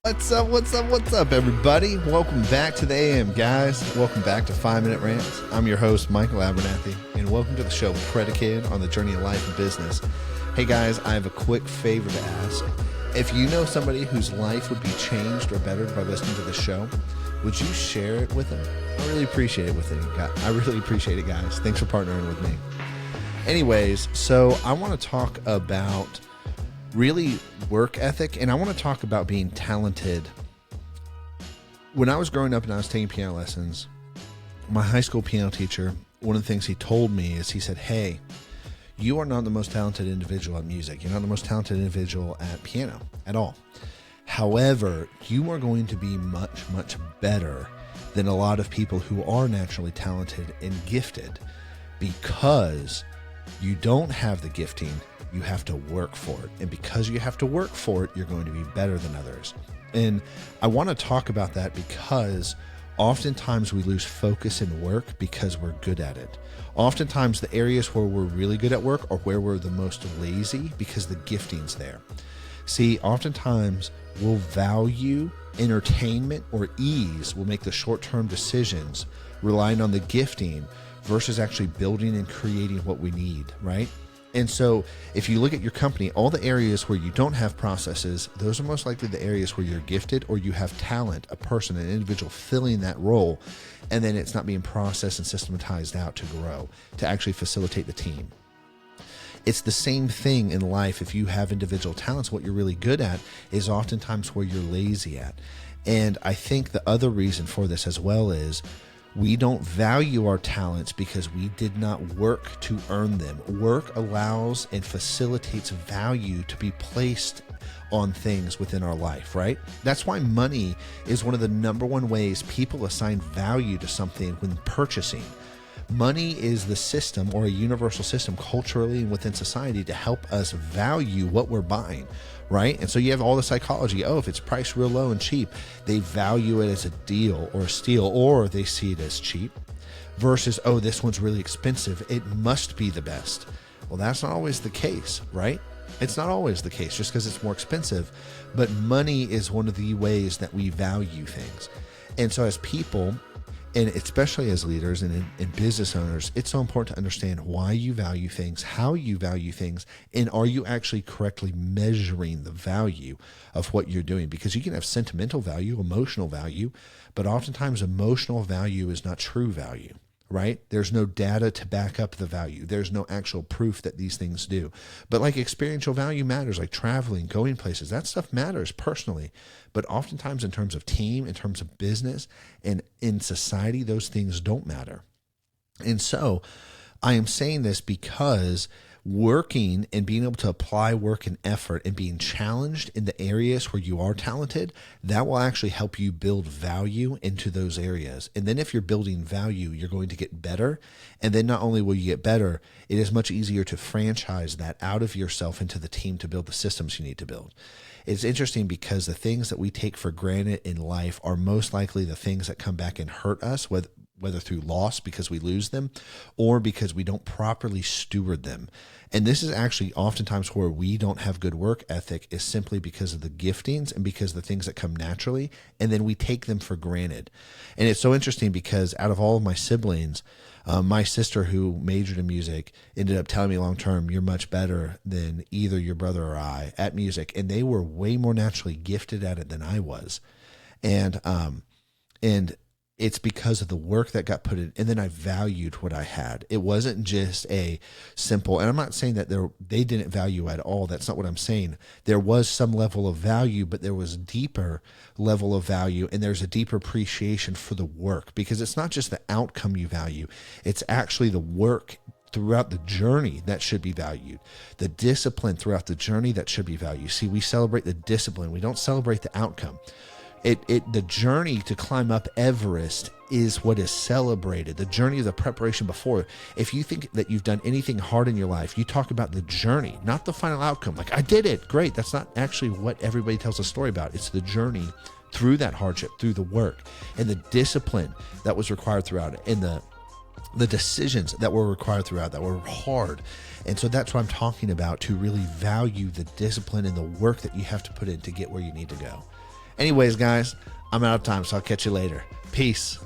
What's up, everybody? Welcome back to the AM, guys. Welcome back to 5 Minute Rants. I'm your host, Michael Abernathy, and welcome to the show predicated on the journey of life and business. Hey, guys, I have a quick favor to ask. If you know somebody whose life would be changed or bettered by listening to the show, would you share it with them? I really appreciate it, guys. Thanks for partnering with me. Anyways, so I want to talk about really work ethic, and I want to talk about being talented. When I was growing up and I was taking piano lessons, my high school piano teacher, one of the things he told me is he said, hey, you are not the most talented individual at music. You're not the most talented individual at piano at all. However, you are going to be much, much better than a lot of people who are naturally talented and gifted, because you don't have the gifting. You have to work for it. And because you have to work for it, you're going to be better than others. And I want to talk about that because oftentimes we lose focus in work because we're good at it. Oftentimes the areas where we're really good at work are where we're the most lazy because the gifting's there. See, oftentimes we'll value entertainment or ease. We'll make the short-term decisions relying on the gifting versus actually building and creating what we need, right? And so if you look at your company, all the areas where you don't have processes, those are most likely the areas where you're gifted or you have talent, a person, an individual filling that role, and then it's not being processed and systematized out to grow, to actually facilitate the team. It's the same thing in life. If you have individual talents, what you're really good at is oftentimes where you're lazy at. And I think the other reason for this as well is we don't value our talents because we did not work to earn them. Work allows and facilitates value to be placed on things within our life, right? That's why money is one of the number one ways people assign value to something when purchasing. Money is the system or a universal system culturally and within society to help us value what we're buying, right? And so you have all the psychology. Oh, if it's priced real low and cheap, they value it as a deal or a steal, or they see it as cheap versus, oh, this one's really expensive. It must be the best. Well, that's not always the case, right? It's not always the case just because it's more expensive, but money is one of the ways that we value things. And so as people, and especially as leaders and business owners, it's so important to understand why you value things, how you value things, and are you actually correctly measuring the value of what you're doing? Because you can have sentimental value, emotional value, but oftentimes emotional value is not true value, right? There's no data to back up the value. There's no actual proof that these things do. But like experiential value matters, like traveling, going places, that stuff matters personally. But oftentimes in terms of team, in terms of business, and in society, those things don't matter. And so I am saying this because working and being able to apply work and effort and being challenged in the areas where you are talented, that will actually help you build value into those areas. And then if you're building value, you're going to get better. And then not only will you get better, it is much easier to franchise that out of yourself into the team to build the systems you need to build. It's interesting because the things that we take for granted in life are most likely the things that come back and hurt us, whether through loss because we lose them or because we don't properly steward them. And this is actually oftentimes where we don't have good work ethic, is simply because of the giftings and because of the things that come naturally, and then we take them for granted. And it's so interesting because out of all of my siblings, my sister, who majored in music, ended up telling me long term, you're much better than either your brother or I at music. And they were way more naturally gifted at it than I was. And it's because of the work that got put in. And then I valued what I had. It wasn't just a simple, and I'm not saying that they didn't value at all. That's not what I'm saying. There was some level of value, but there was a deeper level of value, and there's a deeper appreciation for the work, because it's not just the outcome you value. It's actually the work throughout the journey that should be valued. The discipline throughout the journey that should be valued. See, we celebrate the discipline. We don't celebrate the outcome. The journey to climb up Everest is what is celebrated. The journey of the preparation before. If you think that you've done anything hard in your life, you talk about the journey, not the final outcome. Like, I did it. Great. That's not actually what everybody tells a story about. It's the journey through that hardship, through the work, and the discipline that was required throughout it, and the decisions that were required throughout that were hard. And so that's what I'm talking about, to really value the discipline and the work that you have to put in to get where you need to go. Anyways, guys, I'm out of time, so I'll catch you later. Peace.